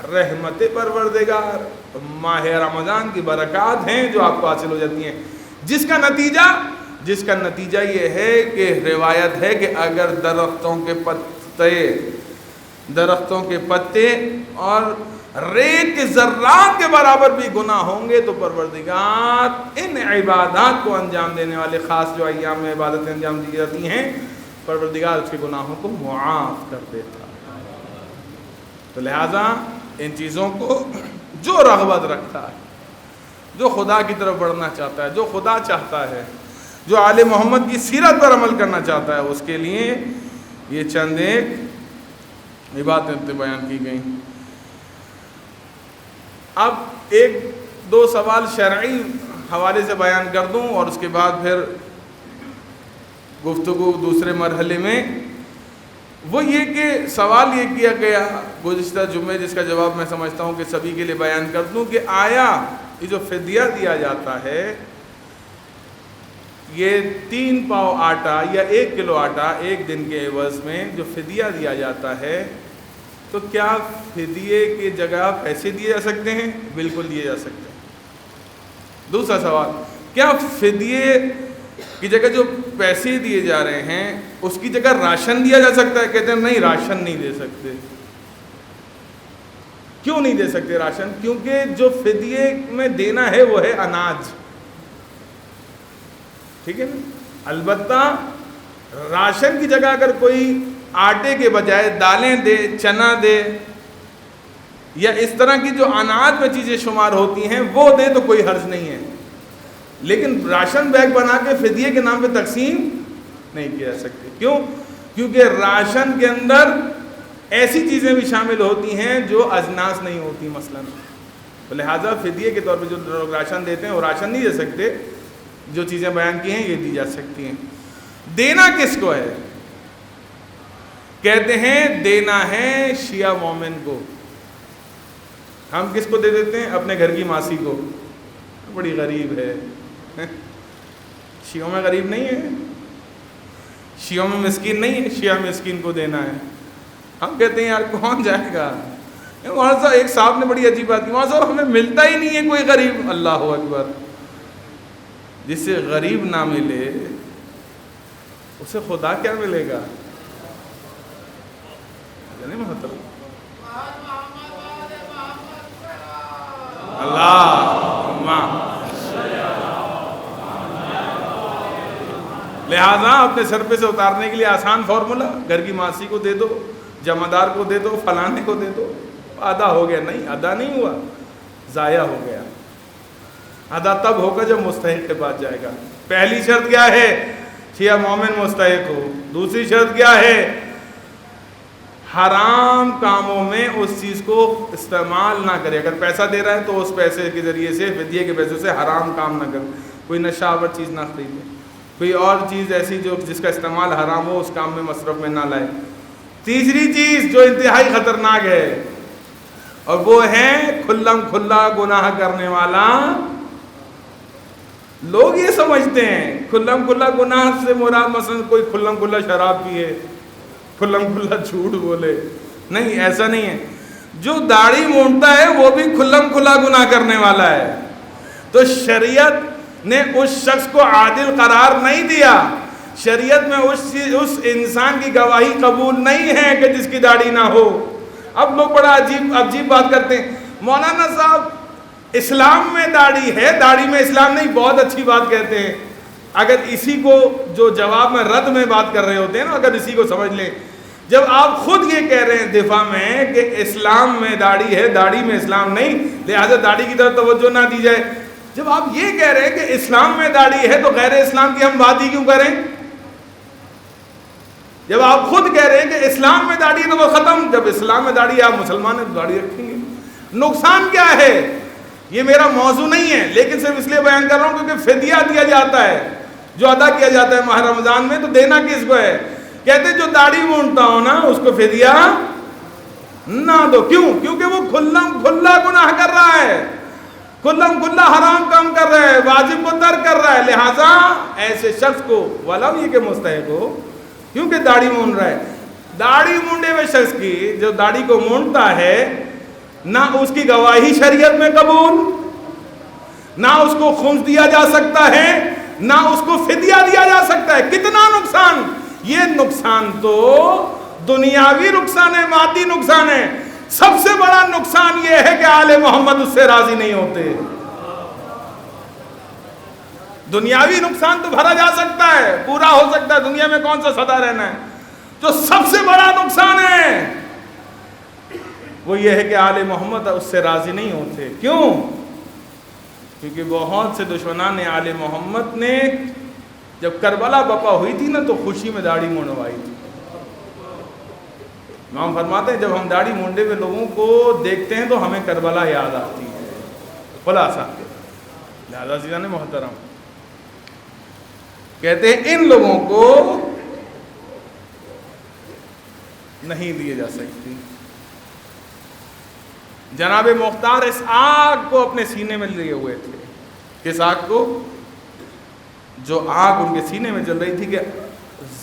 رحمت پروردگار، ماہ رمضان کی برکات ہیں جو آپ کو حاصل ہو جاتی ہیں، جس کا نتیجہ یہ ہے کہ روایت ہے کہ اگر درختوں کے پتے اور ریت کے ذرات کے برابر بھی گناہ ہوں گے تو پروردگار ان عبادات کو انجام دینے والے خاص جو ایام میں عبادتیں انجام دی جاتی ہیں، پروردگار اس کے گناہوں کو معاف کر دیتا ہے۔ تو لہٰذا ان چیزوں کو جو رغبت رکھتا ہے، جو خدا کی طرف بڑھنا چاہتا ہے، جو خدا چاہتا ہے، جو آل محمد کی سیرت پر عمل کرنا چاہتا ہے، اس کے لیے یہ چند ایک عبادتیں بیان کی گئیں۔ اب ایک دو سوال شرعی حوالے سے بیان کر دوں اور اس کے بعد پھر گفتگو دوسرے مرحلے میں، وہ یہ کہ سوال یہ کیا گیا گزشتہ جمعے، جس کا جواب میں سمجھتا ہوں کہ سبھی کے لیے بیان کر دوں، کہ آیا یہ جو فدیہ دیا جاتا ہے، یہ 3 پاؤ آٹا یا 1 کلو آٹا ایک دن کے عوض میں جو فدیہ دیا جاتا ہے، تو کیا فدیے کی جگہ پیسے دیے جا سکتے ہیں؟ بالکل دیے جا سکتے ہیں۔ دوسرا سوال، کیا فدیے کی جگہ جو پیسے دیے جا رہے ہیں اس کی جگہ راشن دیا جا سکتا ہے؟ کہتے ہیں نہیں، راشن نہیں دے سکتے۔ کیوں نہیں دے سکتے راشن؟ کیونکہ جو فدیے میں دینا ہے وہ ہے اناج، ٹھیک ہے نا؟ البتہ راشن کی جگہ اگر کوئی آٹے کے بجائے دالیں دے، چنا دے، یا اس طرح کی جو اناج میں چیزیں شمار ہوتی ہیں وہ دے تو کوئی حرج نہیں ہے، لیکن راشن بیگ بنا کے فدیے کے نام پہ تقسیم نہیں کیا جا سکتی۔ کیوں؟ کیونکہ راشن کے اندر ایسی چیزیں بھی شامل ہوتی ہیں جو اجناس نہیں ہوتی مثلاً، تو لہٰذا فدیے کے طور پہ جو لوگ راشن دیتے ہیں وہ راشن نہیں دے سکتے، جو چیزیں بیان کی ہیں یہ دی جا سکتی ہیں۔ دینا کس کو ہے؟ کہتے ہیں دینا ہے شیعہ مومن کو۔ ہم کس کو دے دیتے ہیں؟ اپنے گھر کی ماسی کو، بڑی غریب ہے۔ شیعوں میں غریب نہیں ہے، شیعوں میں مسکین نہیں ہے، شیعہ مسکین کو دینا ہے۔ ہم کہتے ہیں یار کون جائے گا؟ وہاں سے ایک صاحب نے بڑی عجیب بات کی، وہاں سے ہمیں ملتا ہی نہیں ہے کوئی غریب۔ اللہ اکبر! جس سے غریب نہ ملے اسے خدا کیا ملے گا؟ لہذا اپنے سر پہ سے اتارنے کے لیے آسان فارمولا، گھر کی ماسی کو دے دو، جمعدار کو دے دو، فلانے کو دے دو، ادا ہو گیا۔ نہیں، ادا نہیں ہوا، ضائع ہو گیا۔ ادا تب ہوگا جب مستحق کے پاس جائے گا۔ پہلی شرط کیا ہے؟ شیعہ مومن مستحق ہو۔ دوسری شرط کیا ہے؟ حرام کاموں میں اس چیز کو استعمال نہ کرے۔ اگر پیسہ دے رہا ہے تو اس پیسے کے ذریعے سے، فدیے کے پیسے سے حرام کام نہ کرے، کوئی نشہ آور چیز نہ خریدے، کوئی اور چیز ایسی جو جس کا استعمال حرام ہو اس کام میں مصرف میں نہ لائے۔ تیسری چیز جو انتہائی خطرناک ہے اور وہ ہے کھلم کھلا گناہ کرنے والا۔ لوگ یہ سمجھتے ہیں کھلم کھلا گناہ سے مراد مثلا کوئی کھلم کھلا شراب پیے، کھلم کھلا جھوٹ بولے۔ نہیں، ایسا نہیں ہے۔ جو داڑھی مونڈتا ہے وہ بھی کھلم کھلا گناہ کرنے والا ہے۔ تو شریعت نے اس شخص کو عادل قرار نہیں دیا۔ شریعت میں اس انسان کی گواہی قبول نہیں ہے کہ جس کی داڑھی نہ ہو۔ اب لوگ بڑا عجیب بات کرتے ہیں، مولانا صاحب اسلام میں داڑھی ہے، داڑھی میں اسلام نہیں، بہت اچھی بات کہتے ہیں۔ اگر اسی کو جو جواب میں رد میں بات کر رہے ہوتے ہیں نا، اگر اسی کو سمجھ لیں، جب آپ خود یہ کہہ رہے ہیں دفاع میں کہ اسلام میں داڑھی ہے، داڑھی میں اسلام نہیں، لہذا داڑھی کی طرف توجہ نہ دی جائے، جب آپ یہ کہہ رہے ہیں کہ اسلام میں داڑھی ہے تو غیر اسلام کی ہم بات ہی کیوں کریں؟ جب آپ خود کہہ رہے ہیں کہ اسلام میں داڑھی ہے تو وہ ختم، جب اسلام میں داڑھی ہے آپ مسلمان ہیں تو داڑھی رکھیں گے۔ نقصان کیا ہے؟ یہ میرا موضوع نہیں ہے، لیکن صرف اس لیے بیان کر رہا ہوں کیونکہ فدیہ دیا جاتا ہے جو ادا کیا جاتا ہے ماہ رمضان میں، تو دینا کس کو ہے؟ کہتے جو داڑھی مونڈتا ہو نا اس کو فدیہ نہ دو۔ کیوں؟ کیونکہ وہ کھلم کھلا گناہ کر رہا ہے، کھلم کھلا حرام کام کر رہا ہے، واجب کو ترک کر رہا ہے، لہٰذا ایسے شخص کو ولو یہ کہ مستحق ہو، کیونکہ داڑھی مونڈ رہا ہے۔ داڑھی مونڈے ہوئے شخص کی جو داڑھی کو مونڈتا ہے نہ اس کی گواہی شریعت میں قبول، نہ اس کو خمس دیا جا سکتا ہے، نہ اس کو فدیہ دیا جا سکتا ہے۔ کتنا نقصان! یہ نقصان تو دنیاوی نقصان ہے، مادی نقصان ہے۔ سب سے بڑا نقصان یہ ہے کہ آل محمد اس سے راضی نہیں ہوتے۔ دنیاوی نقصان تو بھرا جا سکتا ہے، پورا ہو سکتا ہے، دنیا میں کون سا سدا رہنا ہے۔ جو سب سے بڑا نقصان ہے وہ یہ ہے کہ آل محمد اس سے راضی نہیں ہوتے۔ کیوں؟ کیونکہ بہت سے دشمنان نے آل محمد نے جب کربلا بپا ہوئی تھی نا تو خوشی میں داڑھی منڈوائی تھی۔ امام فرماتے ہیں جب ہم داڑھی منڈے ہوئے لوگوں کو دیکھتے ہیں تو ہمیں کربلا یاد آتی ہے۔ خلاصہ لہذا عزیزان محترم کہتے ہیں ان لوگوں کو نہیں دیے جا سکتی۔ جناب مختار اس آگ کو اپنے سینے میں لیے ہوئے تھے۔ کس آگ کو؟ جو آگ ان کے سینے میں جل رہی تھی کہ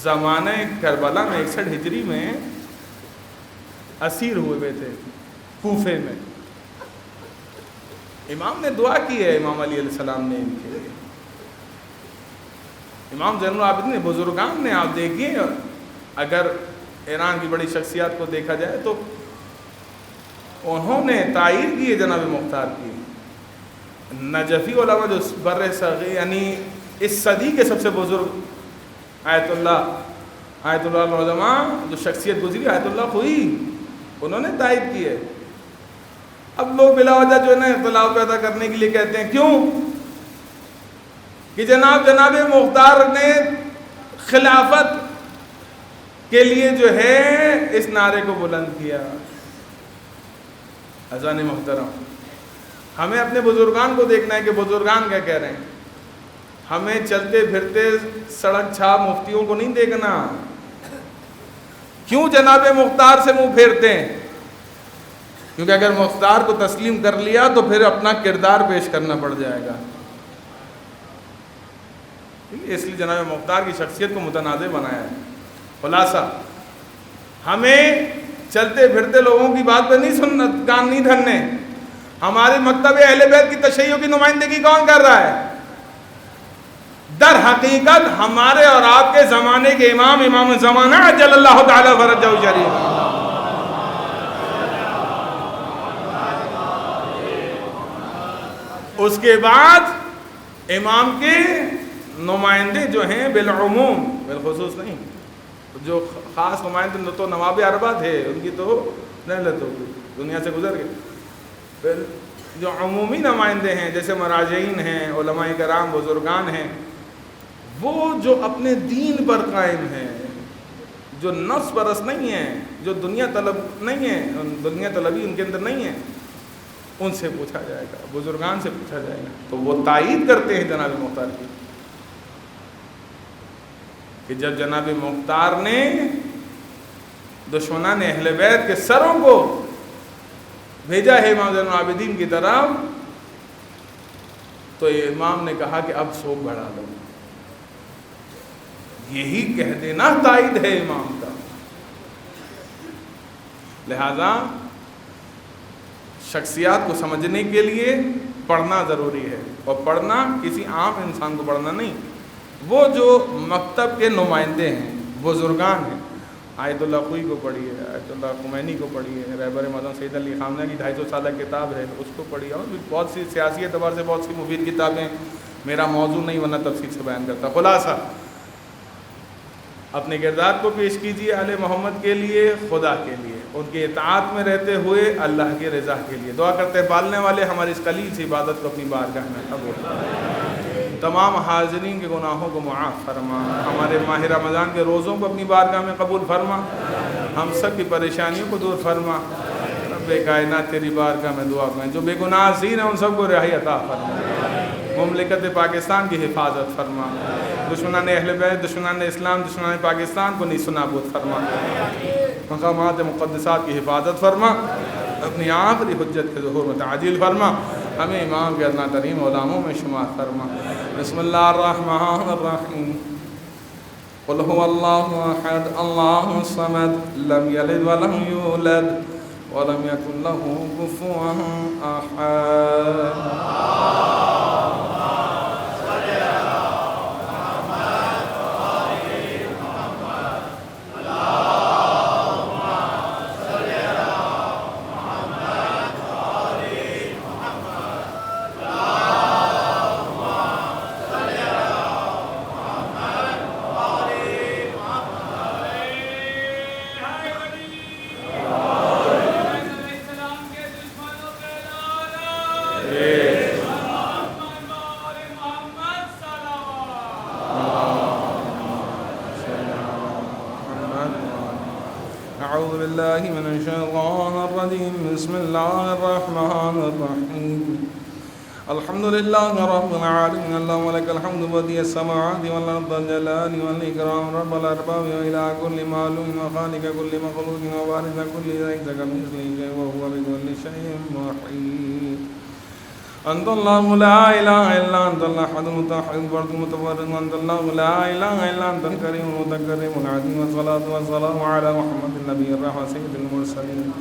زمانہ کربلا میں 61 ہجری میں اسیر ہوئے تھے کوفے میں۔ امام نے دعا کی ہے، امام علی علیہ السلام نے ان کے لیے، امام زین العابدین نے، بزرگان نے۔ آپ دیکھیے اگر ایران کی بڑی شخصیات کو دیکھا جائے تو انہوں نے تائید کی ہے جناب مختار کی۔ نجفی علماء جو بر صغیر یعنی اس صدی کے سب سے بزرگ آیت اللہ العظماء جو شخصیت گزری آیت اللہ خوئی، انہوں نے تائید کی ہے۔ اب لوگ بلا وجہ جو ہے نا اختلاف پیدا کرنے کے لیے کہتے ہیں، کیوں کہ جناب مختار نے خلافت کے لیے جو ہے اس نعرے کو بلند کیا۔ اذان محترم ہمیں اپنے بزرگان کو دیکھنا ہے کہ بزرگان کیا کہہ رہے ہیں۔ ہمیں چلتے پھرتے سڑک چھاپ مفتیوں کو نہیں دیکھنا۔ کیوں جناب مختار سے منہ پھیرتے ہیں؟ کیونکہ اگر مختار کو تسلیم کر لیا تو پھر اپنا کردار پیش کرنا پڑ جائے گا۔ اس لیے جناب مختار کی شخصیت کو متنازع بنایا ہے۔ خلاصہ ہمیں چلتے پھرتے لوگوں کی بات پہ نہیں سننا، کان نہیں دھرنے۔ ہمارے مکتب اہل بیت کی تشیع کی نمائندگی کون کر رہا ہے؟ در حقیقت ہمارے اور آپ کے زمانے کے امام زمانہ عجل اللہ تعالی فرجہ شریف۔ اس کے بعد امام کے نمائندے جو ہیں بالعموم، بالخصوص نہیں، جو خاص نمائندے تو نواب اربع تھے، ان کی تو رحلت ہو گئی، دنیا سے گزر گئے۔ پھر جو عمومی نمائندے ہیں جیسے مراجعین ہیں، علماء کرام، بزرگان ہیں، وہ جو اپنے دین پر قائم ہیں، جو نفس پرست نہیں ہیں، جو دنیا طلب نہیں ہے، دنیا طلبی ان کے اندر نہیں ہے، ان سے پوچھا جائے گا، بزرگان سے پوچھا جائے گا۔ تو وہ تائید کرتے ہیں جناب مختار کی کہ جب جناب مختار نے دشمنان اہل بیت کے سروں کو بھیجا ہے امام زین العابدین کی طرف، تو امام نے کہا کہ اب سوگ بڑھا دو۔ یہی کہہ دینا تائید ہے امام کا۔ لہذا شخصیات کو سمجھنے کے لیے پڑھنا ضروری ہے، اور پڑھنا کسی عام انسان کو پڑھنا نہیں، وہ جو مکتب کے نمائندے ہیں، بزرگان ہیں، آیت اللہ خوئی کو پڑھیے، آیت اللہ خمینی کو پڑھیے، رہبر مدن سید علی خامنہ کی 250 سالہ کتاب ہے اس کو پڑھیے، اور بہت سی سیاسی اعتبار سے بہت سی مفید کتابیں، میرا موضوع نہیں ورنہ تفصیل سے بیان کرتا۔ خلاصہ اپنے کردار کو پیش کیجیے آل محمد کے لیے، خدا کے لیے، ان کی اطاعت میں رہتے ہوئے اللہ کی رضا کے لیے۔ دعا کرتے ہیں پالنے والے ہماری اس قلیل سی عبادت کو اپنی بارگاہ میں قبول فرما، تمام حاضرین کے گناہوں کو معاف فرما، ہمارے ماہ رمضان کے روزوں کو اپنی بارگاہ میں قبول فرما، ہم سب کی پریشانیوں کو دور فرما۔ رب کائنات تیری بارگاہ میں دعا کریں، جو بے گناہ اسیر ہیں ان سب کو رہائی عطا فرما، مملکت پاکستان کی حفاظت فرما، دشمنان اہل بیت، دشمنان اسلام، دشمنان پاکستان کو نیست و نابود فرما، مقامات مقدسات کی حفاظت فرما، اپنی آخری حجت کے ظہور میں تعجیل فرما، ہمیں امام کے ادنا ترین علماء میں شمار فرما۔ بسم اللہ الرحمن الرحیم، قل هو اللہ احد اللہ الصمد لم یلد ولم یولد ولم يكن له كفوا أحد. أعوذ بالله من الشيطان الرجيم. بسم الله الرحمن الرحيم. الحمد لله رب العالمين. اللهم لك الحمد بديع السماوات والأرض الجلال والإكرام رب الأرباب وإله كل معلوم وخالق كل مخلوق ووارث كل ليس كمثله شيء وهو بكل شيء محيط. أنت الله لا إله إلا أنت الأحد المتوحد الفرد المتفرد. أنت الله لا إله إلا أنت الكريم المتكرم العظيم. والصلاة والسلام على محمد النبي الرحمة سيد المرسلين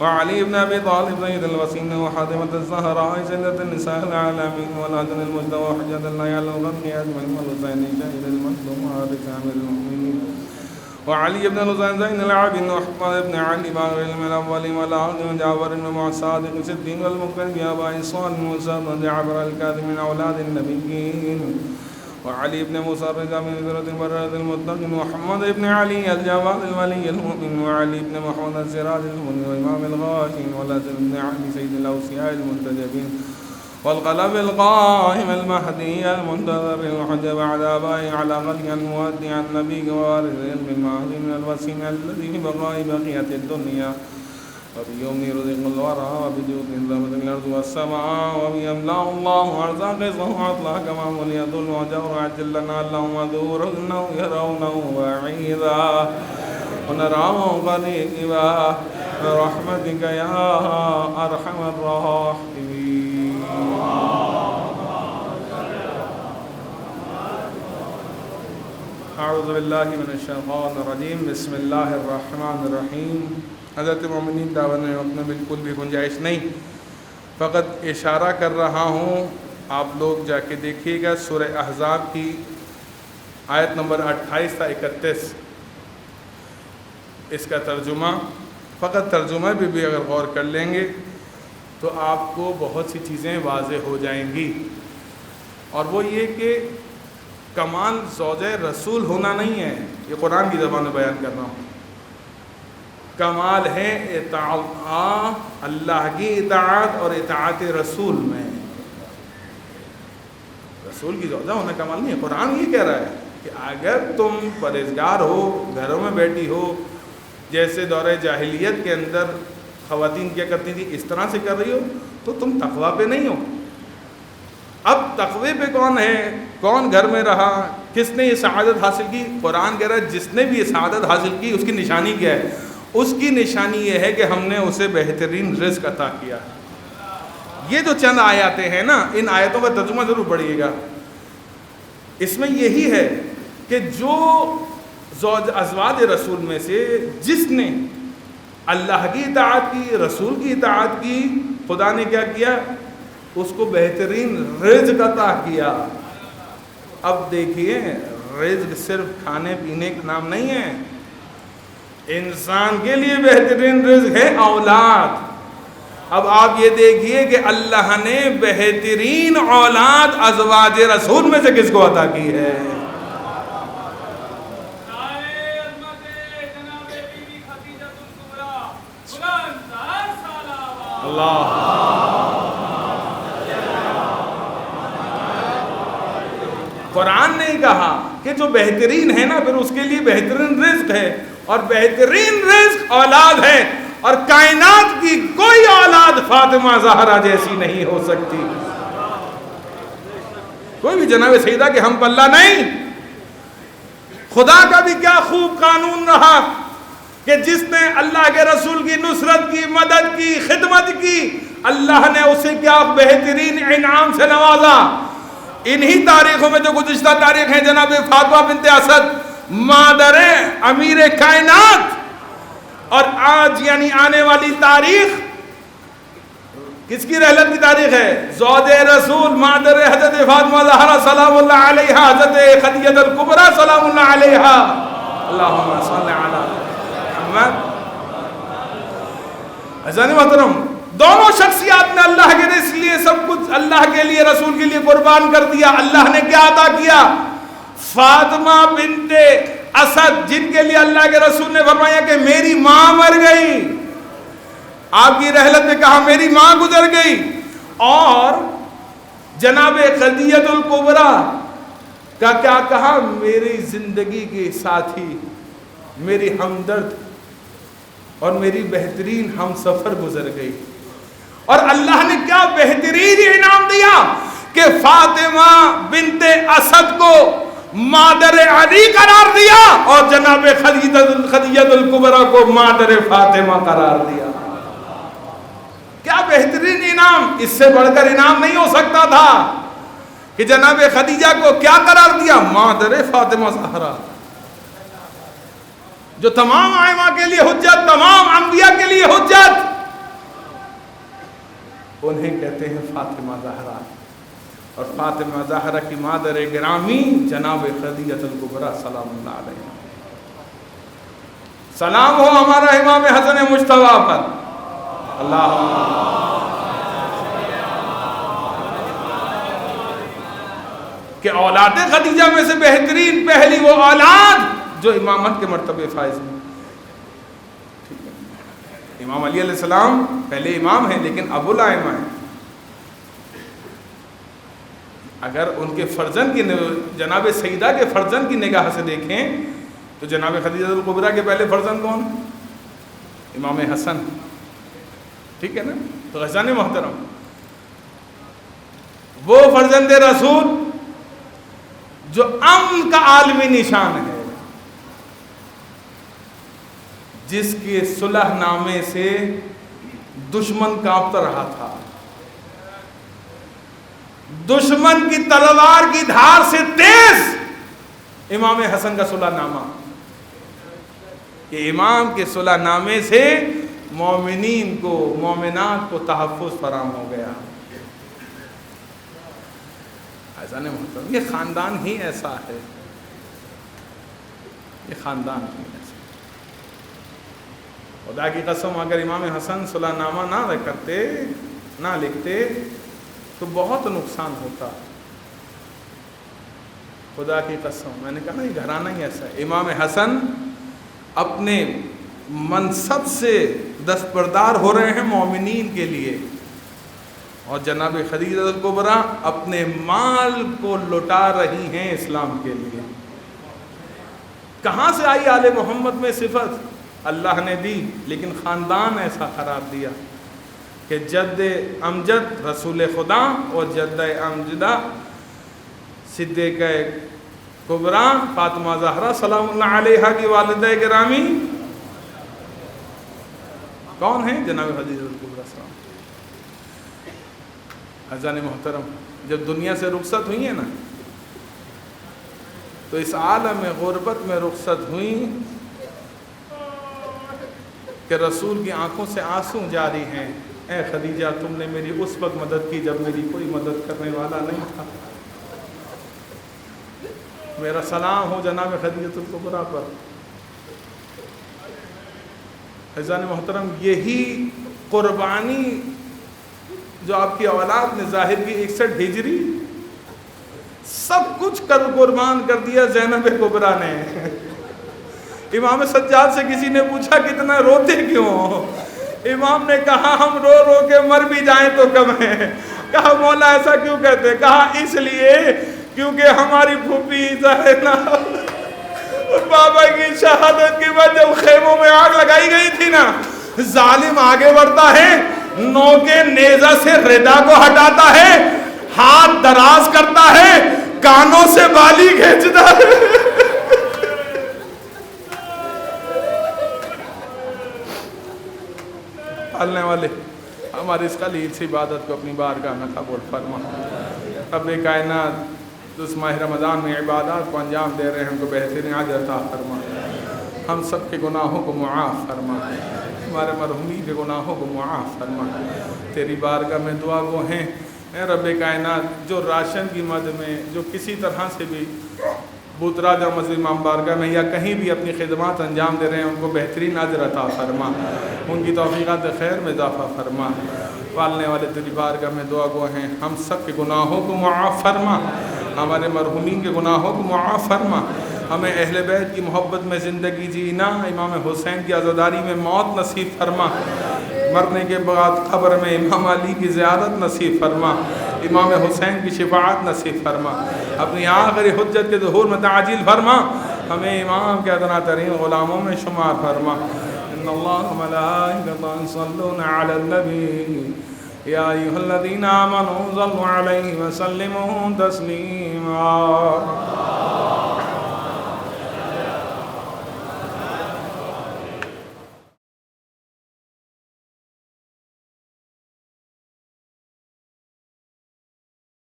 وعلي بن أبي طالب سيد الوصين وحاتمة الزهراء سيدة النساء العالمين والعدل المجتبى وحجة الله على الخلق أجمعين والحسين شهيد المظلوم وكامل المؤمنين وعلي بن الحسين زين العابدين وأحمد بن علي باقر الأولين والآخرين وجعفر بن صادق الصديق والمكرم بآباء الصالح موسى بن جعفر الكاظم من أولاد النبيين وعلي بن موسى الرضا من ذرة البررة المتقين ومحمد بن علي الجواد الولي المؤمن وعلي بن محمد السراج المنير وإمام الغاشين والحسن بن علي سيد الأوصياء المنتجبين والقلب القائم المهدي المنتظر الحجة بعد آبائه على خلق المؤدي عن النبي ووارث العلم المهدي من الوسيم الذي في بقاء بقية الدنيا وبيوم رزق الورى وبجود ذهبت الأرض والسماء وبيملأ الله أرزاق صهوة كما مليت الوجور عجل لنا اللهم ذور إنه يرونه بعيدا ونراه قريبا برحمتك يا أرحم الراحمين. اعوذ باللہ من الشیطان الرجیم. بسم اللہ الرحمن الرحیم. حضرت مومنین دعوت میں وقت میں بالکل بھی گنجائش نہیں، فقط اشارہ کر رہا ہوں. آپ لوگ جا کے دیکھیے گا سورہ احزاب کی آیت نمبر 28 تا 31، اس کا ترجمہ، فقط ترجمہ بھی اگر غور کر لیں گے تو آپ کو بہت سی چیزیں واضح ہو جائیں گی. اور وہ یہ کہ کمال زوجہ رسول ہونا نہیں ہے، یہ قرآن کی زبان میں بیان کر رہا ہوں. کمال ہے اطاعت، اللہ کی اطاعت اور اطاعت رسول میں. رسول کی زوجہ ہونا کمال نہیں ہے. قرآن یہ کہہ رہا ہے کہ اگر تم پرہیزگار ہو، گھروں میں بیٹھی ہو، جیسے دور جاہلیت کے اندر خواتین کیا کرتی تھی اس طرح سے کر رہی ہو تو تم تقوی پہ نہیں ہو. اب تقوی پہ کون ہے، کون گھر میں رہا، کس نے یہ سعادت حاصل کی؟ قرآن کہہ رہا ہے جس نے بھی یہ سعادت حاصل کی اس کی نشانی کیا ہے؟ اس کی نشانی یہ ہے کہ ہم نے اسے بہترین رزق عطا کیا. یہ جو چند آیاتیں ہیں نا، ان آیتوں کا ترجمہ ضرور پڑھیے گا. اس میں یہی ہے کہ جو ازواج رسول میں سے جس نے اللہ کی اطاعت کی، رسول کی اطاعت کی، خدا نے کیا کیا؟ اس کو بہترین رزق عطا کیا. اب دیکھیے، رزق صرف کھانے پینے کا نام نہیں ہے. انسان کے لیے بہترین رزق ہے اولاد. اب آپ یہ دیکھیے کہ اللہ نے بہترین اولاد ازواج رسول میں سے کس کو عطا کی ہے؟ اللہ. قرآن نے کہا کہ جو بہترین ہے نا، پھر اس کے لیے بہترین رزق ہے، اور بہترین رزق اولاد ہے. اور کائنات کی کوئی اولاد فاطمہ زہرا جیسی نہیں ہو سکتی. کوئی بھی جناب سیدہ کے ہم پلہ نہیں. خدا کا بھی کیا خوب قانون رہا کہ جس نے اللہ کے رسول کی نصرت کی، مدد کی، خدمت کی، اللہ نے اسے کیا بہترین انعام سے نوازا. انہی تاریخوں میں جو گزشتہ تاریخ ہیں، جناب فاطمہ بنت اسد مادر امیر کائنات، اور آج یعنی آنے والی تاریخ کس کی رحلت کی تاریخ ہے؟ زوج رسول مادر حضرت فاطمہ زہرا سلام اللہ علیہا، حضرت خدیجہ الکبریٰ سلام اللہ علیہا، اللہم صلی علی محمد۔ عزیزان محترم، دونوں شخصیات نے اللہ کے لیے سب کچھ، اللہ کے لیے رسول کے لیے قربان کر دیا۔ اللہ نے کیا عطا کیا؟ فاطمہ بنت اسد، جن کے لیے اللہ کے رسول نے فرمایا کہ میری ماں مر گئی، آپ کی رحلت میں کہا میری ماں گزر گئی، اور جناب خدیجہ الکبریٰ کا کیا کہا؟ میری زندگی کے ساتھی، میری ہمدرد اور میری بہترین ہم سفر گزر گئی۔ اور اللہ نے کیا بہترین انعام دیا کہ فاطمہ بنت اسد کو مادر علی قرار دیا، اور جناب خدیجہ الکبریٰ کو مادر فاطمہ قرار دیا۔ کیا بہترین انعام! اس سے بڑھ کر انعام نہیں ہو سکتا تھا کہ جناب خدیجہ کو کیا قرار دیا؟ مادر فاطمہ زہرا، جو تمام ائمہ کے لیے حجت، تمام انبیاء کے لیے حجت، انہیں کہتے ہیں فاطمہ زہرا۔ اور فاطمہ زہرا کی مادر گرامی جناب خدیجہ الکبریٰ سلام اللہ علیہ۔ سلام ہو ہمارا امام حسن مجتبیٰ پر، اللہ کہ اولاد خدیجہ میں سے بہترین پہلی وہ اولاد جو امامت کے مرتبے فائز ہیں۔ امام علی علیہ السلام پہلے امام ہیں لیکن ابو الائمہ ہیں۔ اگر ان کے فرزند کی جناب سیدہ کے فرزند کی نگاہ سے دیکھیں تو جناب خدیجہ الکبریٰ کے پہلے فرزند کون؟ امام حسن، ٹھیک ہے نا؟ تو عزیزان محترم، وہ فرزند رسول جو امن کا عالمی نشان ہے، جس کے صلح نامے سے دشمن کانپتا رہا تھا، دشمن کی تلوار کی دھار سے تیز امام حسن کا صلح نامہ، کہ امام کے صلح نامے سے مومنین کو، مومنات کو تحفظ فراہم ہو گیا۔ عزیزان محترم، یہ خاندان ہی ایسا ہے، یہ خاندان ہی ایسا۔ خدا کی قسم اگر امام حسن صلح نامہ نہ کرتے، نہ لکھتے تو بہت نقصان ہوتا۔ خدا کی قسم، میں نے کہا نا یہ گھرانہ ہی ایسا ہے۔ امام حسن اپنے منصب سے دستبردار ہو رہے ہیں مومنین کے لیے، اور جناب خدیجہ الکبریٰ اپنے مال کو لٹا رہی ہیں اسلام کے لیے۔ کہاں سے آئی آل محمد میں صفت؟ اللہ نے دی، لیکن خاندان ایسا قرار دیا کہ جد امجد رسول خدا اور جد امجدہ صدیقہ کبریٰ فاطمہ زہرا سلام اللہ علیہا کی والدہ گرامی کون ہیں؟ جناب خدیجہ الکبریٰ سلام۔ عزیزان محترم، جب دنیا سے رخصت ہوئی ہیں نا، تو اس عالم غربت میں رخصت ہوئیں کہ رسول کی آنکھوں سے آنسو جاری ہیں، اے خدیجہ تم نے میری اس وقت مدد کی جب میری کوئی مدد کرنے والا نہیں تھا۔ میرا سلام ہو جناب خدیجہ الکبریٰ پر۔ عزیزان محترم، یہی قربانی جو آپ کی اولاد نے ظاہر کی 61 ہجری، سب کچھ قربان کر دیا زینب کبریٰ نے۔ امام سجاد سے کسی نے پوچھا کتنا روتے کیوں؟ امام نے کہا ہم رو رو کے مر بھی جائیں تو کم ہے۔ کہا مولا ایسا کیوں کہتے؟ کہا اس لیے کیونکہ ہماری پھوپھی زینب اور بابا کی شہادت کے بعد جب خیموں میں آگ لگائی گئی تھی نا، ظالم آگے بڑھتا ہے، نوکے نیزہ سے ردا کو ہٹاتا ہے، ہاتھ دراز کرتا ہے، کانوں سے بالی کھینچتا ہے۔ پالنے والے ہماری اس قلیل سی عبادت کو اپنی بارگاہ میں قبول فرما۔ رب کائنات اس ماہ رمضان میں عبادات کو انجام دے رہے ہیں، ہم کو بہترین اجر عطا فرما۔ ہم سب کے گناہوں کو معاف فرما، ہمارے مرحومین کے گناہوں کو معاف فرما۔ تیری بارگاہ میں دعا گو ہیں اے رب کائنات، جو راشن کی مد میں جو کسی طرح سے بھی بوتراج اور مسجد امام بارگاہ میں یا کہیں بھی اپنی خدمات انجام دے رہے ہیں، ان کو بہترین اجر عطا فرما، ان کی توفیقات خیر میں اضافہ فرما۔ پالنے والے تیری بارگاہ میں دعا گو ہیں، ہم سب کے گناہوں کو معاف فرما، ہمارے مرحومین کے گناہوں کو معاف فرما، ہمیں اہل بیت کی محبت میں زندگی جینا، امام حسین کی عزاداری میں موت نصیب فرما، مرنے کے بعد قبر میں امام علی کی زیارت نصیب فرما، امام حسین کی شفاعت نصیب فرما، اپنی آخری حجت کے ظہور میں تعجیل فرما، ہمیں امام کے ادنا ترین غلاموں میں شمار فرما۔ ان اللہ ملائکۃ یصلون علی النبی یا ایھا الذین آمنوا صلوا علیہ وسلموا تسلیما۔